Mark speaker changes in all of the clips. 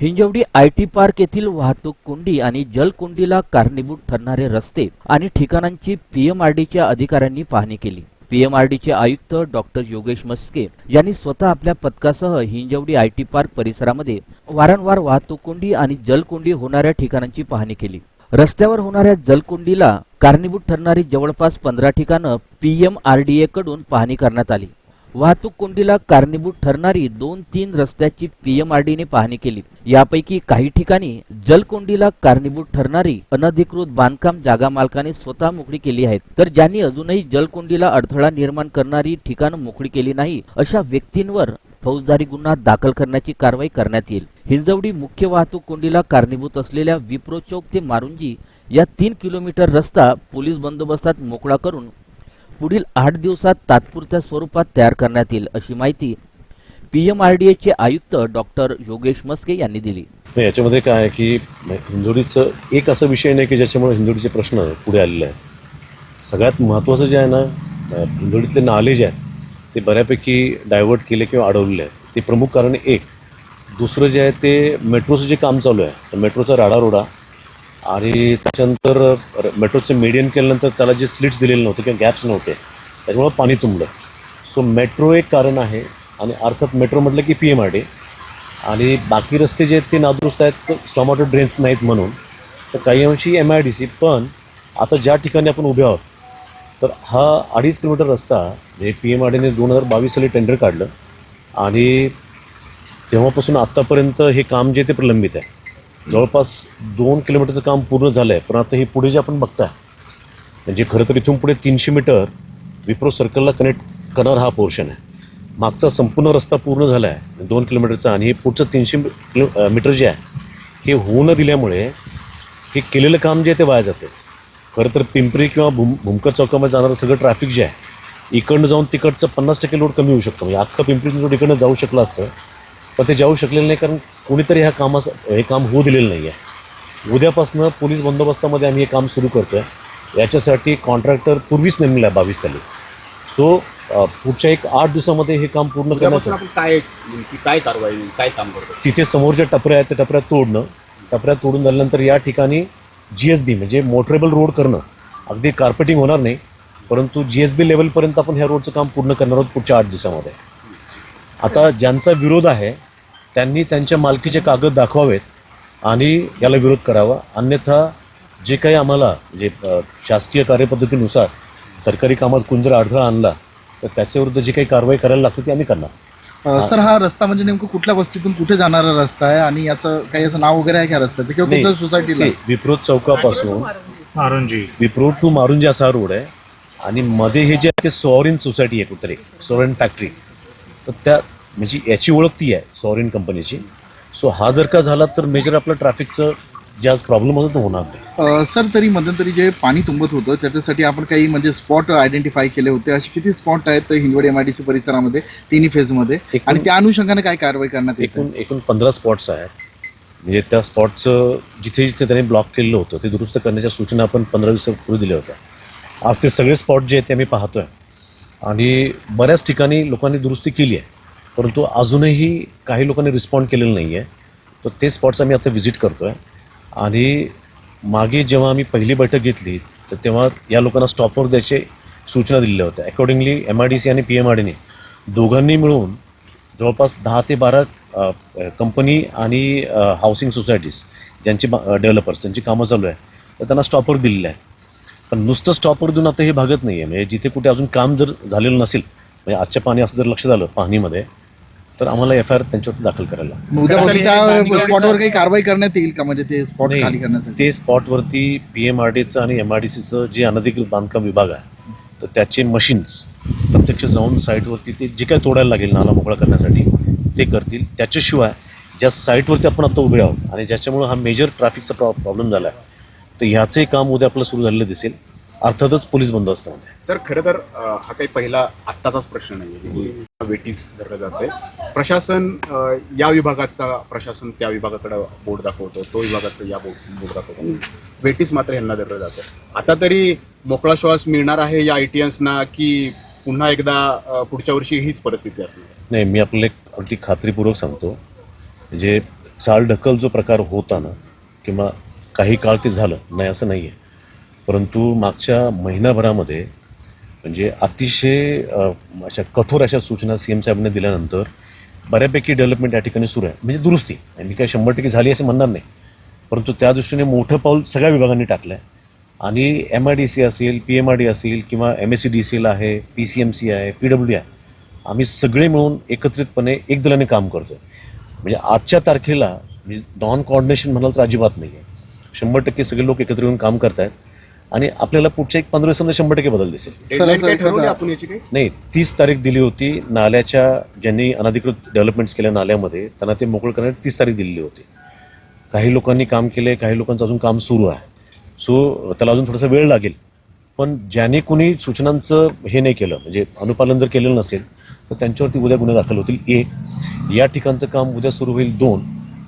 Speaker 1: Hinjawadi IT park येथील वाहतूक कोंडी आणि जलकोंडीला कारणीभूत ठरणारे रस्ते आणि ठिकाणांची पीएमआरडीच्या अधिकाऱ्यांनी पाहणी केली. पीएमआरडीचे आयुक्त डॉक्टर योगेश मस्के यांनी स्वतः आपल्या पथकासह हिंजवडी आयटी पार्क परिसरामध्ये वारंवार वाहतूक कोंडी आणि जलकोंडी होणाऱ्या ठिकाणांची पाहणी केली. रस्त्यावर होणाऱ्या जलकोंडीला कारणीभूत ठरणारी जवळपास 15 ठिकाणं पीएमआरडीए कडून पाहणी करण्यात आली. वाहतूक कोंडीला कारणीभूत ठरणारी 2-3 रस्त्याची पीएमआरडीने पाहणी केली. यापैकी काही ठिकाणी जलकोंडीला कारणीभूत ठरणारी अनधिकृत बांधकाम जागा मालकाने स्वतः मोकळी केली आहेत, तर ज्यांनी अजूनही जलकोंडीला अडथळा निर्माण करणारी ठिकाणं मोकळी केली नाही अशा व्यक्तींवर फौजदारी गुन्हा दाखल करण्याची कारवाई करण्यात येईल. हिंजवडी मुख्य वाहतूक कोंडीला कारणीभूत असलेल्या विप्रो चौक ते मारुंजी या 3 किलोमीटर रस्ता पोलीस बंदोबस्तात मोकळा करून पुढील 8 दिवसात तात्पुरत्या स्वरूपात तयार करण्यात येईल, अशी माहिती पीएमआरडीएचे आयुक्त डॉक्टर योगेश मस्के यांनी दिली.
Speaker 2: याच्यामध्ये काय आहे की हिंजवडीचं एक असा विषय नाही की ज्याच्यामुळे हिंजवडीचे प्रश्न पुढे आलेले आहेत. सगळ्यात महत्त्वाचं जे आहे ना, हिंजवडीतले नाले जे आहेत ते बऱ्यापैकी डायव्हर्ट केले किंवा अडवलेले आहेत. ते प्रमुख कारण एक. दुसरं जे आहे ते मेट्रोचं जे काम चालू आहे, तर मेट्रोचा राडारोडा आणि त्याच्यानंतर मेट्रोचं मेडियन केल्यानंतर त्याला जे स्लिट्स दिलेले नव्हते किंवा गॅप्स नव्हते, त्याच्यामुळं पाणी तुंबलं. सो मेट्रो एक कारण आहे आणि अर्थात मेट्रो म्हटलं की पीएमआरडी आणि बाकी रस्ते जे आहेत ते नादुरुस्त आहेत, स्टॉमॅटो ड्रेन्स नाहीत म्हणून, तर काही अंशी MIDC. पण आता ज्या ठिकाणी आपण उभे आहोत तर हा 2.5 किलोमीटर रस्ता म्हणजे पीएमआरडीने 2022 साली टेंडर काढलं आणि तेव्हापासून आत्तापर्यंत हे काम जे ते प्रलंबित आहे. जवळपास 2 किलोमीटरचं काम पूर्ण झालं आहे. पण आता हे पुढे जे आपण बघताय म्हणजे खरं तर इथून पुढे 300 मीटर विप्रो सर्कलला कनेक्ट करणारा हा पोर्शन आहे. मागचा संपूर्ण रस्ता पूर्ण झाला आहे 2 किलोमीटरचा आणि हे पुढचं 300 मीटर जे आहे हे होऊ न दिल्यामुळे हे केलेलं काम जे आहे ते वाया जाते. खरं तर पिंपरी किंवा भूमकर चौकामध्ये जाणारं सगळं ट्रॅफिक जे आहे इकडनं जाऊन तिकडचं 50% लोड कमी होऊ शकतो. म्हणजे अख्खं पिंपरी लोड इकडनं जाऊ शकलं असतं, पण ते जाऊ शकलेलं नाही कारण कोणीतरी हे काम होऊ दिलेलं नाही आहे. उद्यापासून पोलीस बंदोबस्तामध्ये आम्ही हे काम सुरू करतो आहे. याच्यासाठी कॉन्ट्रॅक्टर पूर्वीच नेमलेला आहे 22 साली. सो पुढच्या 8 दिवसामध्ये हे काम पूर्ण करण्याचं
Speaker 3: काय कारवाई काय काम करतो.
Speaker 2: तिथे समोरच्या टपऱ्या आहेत त्या टपऱ्या तोडणं, टपऱ्या तोडून झाल्यानंतर या ठिकाणी GSB म्हणजे मोटरेबल रोड करणं. अगदी कार्पेटिंग होणार नाही, परंतु GSB लेवलपर्यंत आपण ह्या रोडचं काम पूर्ण करणार आहोत पुढच्या 8 दिवसामध्ये. आता ज्यांचा विरोध आहे त्यांनी त्यांच्या मालकीचे कागद दाखवावेत आणि याला विरोध करावा. अन्यथा जे काही आम्हाला म्हणजे शासकीय कार्यपद्धतीनुसार सरकारी कामात कोण जर अडथळा आणला तर त्याच्याविरुद्ध जी काही कारवाई करायला लागते ती आम्ही करणार.
Speaker 4: सर, हा रस्ता म्हणजे नेमकं कुठल्या वस्तीतून कुठे जाणारा रस्ता आहे आणि याचं काही असं नाव वगैरे आहे का रस्त्याचं किंवा कुठल्या सोसायटीला?
Speaker 2: विप्रो चौकापासून विप्रो टू मारुंजी असा हा रोड आहे आणि मध्ये हे जे आहे ते सॉरिन सोसायटी आहे कुठतरी, सॉरिन फॅक्टरी. तर त्या म्हणजे याची ओळख ती आहे सॉरिन कंपनीची. सो हा जर का झाला तर मेजर आपलं ट्रॅफिकचं जे आज प्रॉब्लेम होतं तो होणार नाही.
Speaker 4: सर, तरी मध्यंतरी जे पाणी तुंबत होतं त्याच्यासाठी आपण काही म्हणजे स्पॉट आयडेंटिफाय केले होते. असे किती स्पॉट आहेत हिंजवडी MIDC परिसरामध्ये 3 फेजमध्ये आणि त्या अनुषंगाने काय कारवाई करण्यात येते?
Speaker 2: एकूण 15 स्पॉट्स आहेत. म्हणजे त्या स्पॉटचं जिथे जिथे त्यांनी ब्लॉक केलेलं होतं ते दुरुस्त करण्याच्या सूचना आपण 15 दिवसापूर्वी दिल्या होत्या. आज ते सगळे स्पॉट जे आहेत ते आम्ही पाहतोय आणि बऱ्याच ठिकाणी लोकांनी दुरुस्ती केली आहे, परंतु अजूनही काही लोकांनी रिस्पॉन्ड केलेलं नाही आहे. तर ते स्पॉट्स आम्ही आता व्हिजिट करतो आहे. आणि मागे जेव्हा आम्ही पहिली बैठक घेतली तर तेव्हा या लोकांना स्टॉपवर द्यायचे सूचना दिलेल्या होत्या. अकॉर्डिंगली MIDC आणि पीएमआरडीने दोघांनी मिळून जवळपास 10 ते 12 कंपनी आणि हाऊसिंग सोसायटीज ज्यांची डेव्हलपर्स त्यांची कामं चालू आहे तर त्यांना स्टॉपवर दिलेलं आहे. पण नुसतं स्टॉपवर देऊन आता हे भागत नाही आहे. म्हणजे जिथे कुठे अजून काम जर झालेलं नसेल, म्हणजे आजच्या पाणी असं जर लक्ष झालं पाहणीमध्ये, तर आम्हाला FIR त्यांच्यावरती दाखल करायला लागतं.
Speaker 4: उद्यापासून त्या स्पॉटवर काही कारवाई करण्यात येईल का? म्हणजे ते स्पॉट खाली करण्यासाठी
Speaker 2: ते स्पॉटवरती PMRDचं आणि MIDCचं जे अनधिकृत बांधकाम विभाग आहे तर त्याचे मशीन्स प्रत्यक्ष जाऊन साईटवरती ते जे काही तोडायला लागेल नाला मोकळा करण्यासाठी ते करतील. त्याच्याशिवाय ज्या साईटवरती आपण आता उभे आहोत आणि ज्याच्यामुळं हा मेजर ट्रॅफिकचा प्रॉब्लेम झाला आहे तर ह्याचंही काम उद्या आपलं सुरू झालेलं दिसेल, अर्थातच पोलीस बंदोबस्तामध्ये.
Speaker 3: सर, खरं तर हा काही पहिला आत्ताचाच प्रश्न नाही. वेटीस धरलं जाते. प्रशासन या विभागाचा प्रशासन त्या विभागाकडे बोट दाखवतो, तो विभागाचं या बोट दाखवतो. वेटीस मात्र यांना धरलं जातं. आता तरी मोकळा श्वास मिळणार आहे या ITNsना की पुन्हा एकदा पुढच्या वर्षी हीच परिस्थिती असणार?
Speaker 2: नाही, मी आपल्याला एक अगदी खात्रीपूर्वक सांगतो. म्हणजे चालढकल जो प्रकार होता ना, किंवा काही काळ ते झालं नाही असं नाही आहे, परंतु मागच्या महिनाभरामध्ये म्हणजे अतिशय अशा कठोर अशा सूचना CM साहेबांनी दिल्यानंतर बऱ्यापैकी डेव्हलपमेंट या ठिकाणी सुरू आहे. म्हणजे दुरुस्ती आणि काही 100% झाली असं म्हणणार नाही, परंतु त्या दृष्टीने मोठं पाऊल सगळ्या विभागांनी टाकलं आहे. आणि MIDC असेल, PMRD असेल किंवा MSCDCL आहे, PCMC आहे, PWD आहे, आम्ही सगळे मिळून एकत्रितपणे एक दलाने काम करतो आहे. म्हणजे आजच्या तारखेला म्हणजे नॉन कॉर्डिनेशन म्हणाल तर अजिबात नाही आहे. 100% सगळे लोक एकत्र येऊन काम करत आहेत आणि आपल्याला पुढच्या 1-15 दिवसांमध्ये 100% बदल दिसेल.
Speaker 3: Deadline काय ठरवली आपण याची काही?
Speaker 2: नाही, 30 तारीख दिली होती. नाल्याच्या ज्यांनी अनधिकृत डेव्हलपमेंट्स केल्या नाल्यामध्ये त्यांना ते मोकळं करण्याची 30 तारीख दिलेली होती. काही लोकांनी काम केलं, काही लोकांचं अजून काम सुरू आहे. सो त्याला अजून थोडासा वेळ लागेल. पण ज्याने कोणी सूचनांचं हे नाही केलं, म्हणजे अनुपालन जर केलेलं नसेल तर त्यांच्यावरती उद्या गुन्हे दाखल होतील. 1 या ठिकाणचं काम उद्या सुरू होईल. 2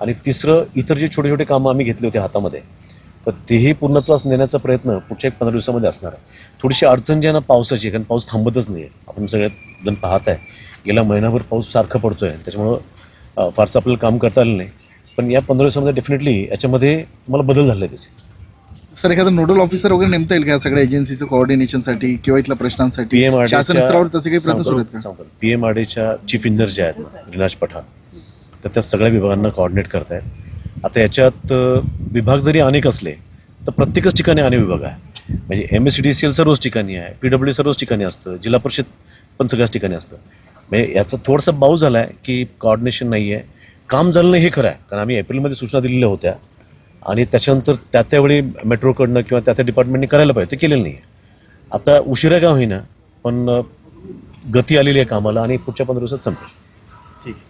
Speaker 2: आणि 3 इतर जे छोटे छोटे कामं आम्ही घेतले होते हातामध्ये, तर तेही पूर्णत्वास नेण्याचा प्रयत्न पुढच्या 15 दिवसामध्ये असणार आहे. थोडीशी अडचण जी आहे ना पावसाची, कारण पाऊस थांबतच नाही आहे. आपण सगळ्यात जण पाहत आहे, गेल्या महिनाभर पाऊस सारखा पडतो आहे, त्याच्यामुळं फारसं आपल्याला काम करता आलं नाही. पण या 15 दिवसामध्ये डेफिनेटली याच्यामध्ये मला बदल झाला आहे दिसेल.
Speaker 4: सर, एखादा नोडल ऑफिसर वगैरे नेमता येईल का सगळ्या एजन्सीचं कोऑर्डिनेशनसाठी किंवा इथल्या प्रश्नांसाठी? शासन स्तरावर तसे काही प्रयत्न सुरू आहेत का?
Speaker 2: PMRDच्या चीफ इंजिनियर जे आहेत ना, रिनाज पठाण, तर त्या सगळ्या विभागांना कोऑर्डिनेट करतायत. आता याच्यात विभाग जरी अनेक असले तर प्रत्येकच ठिकाणी अनेक विभाग आहे. म्हणजे MSCDCL सर्वच ठिकाणी आहे, PWD सर्वच ठिकाणी असतं, जिल्हा परिषद पण सगळ्याच ठिकाणी असतं. म्हणजे याचा थोडासा बाऊ झाला आहे की कोऑर्डिनेशन नाही आहे. काम झालं नाही हे खरं आहे, कारण आम्ही एप्रिलमध्ये सूचना दिलेल्या होत्या आणि त्याच्यानंतर त्यावेळी मेट्रोकडनं किंवा त्या डिपार्टमेंटने करायला पाहिजे, ते केलेलं नाही आहे. आता उशिरा का होईना पण गती आलेली आहे कामाला आणि पुढच्या 15 दिवसात संपेल.
Speaker 3: ठीक आहे.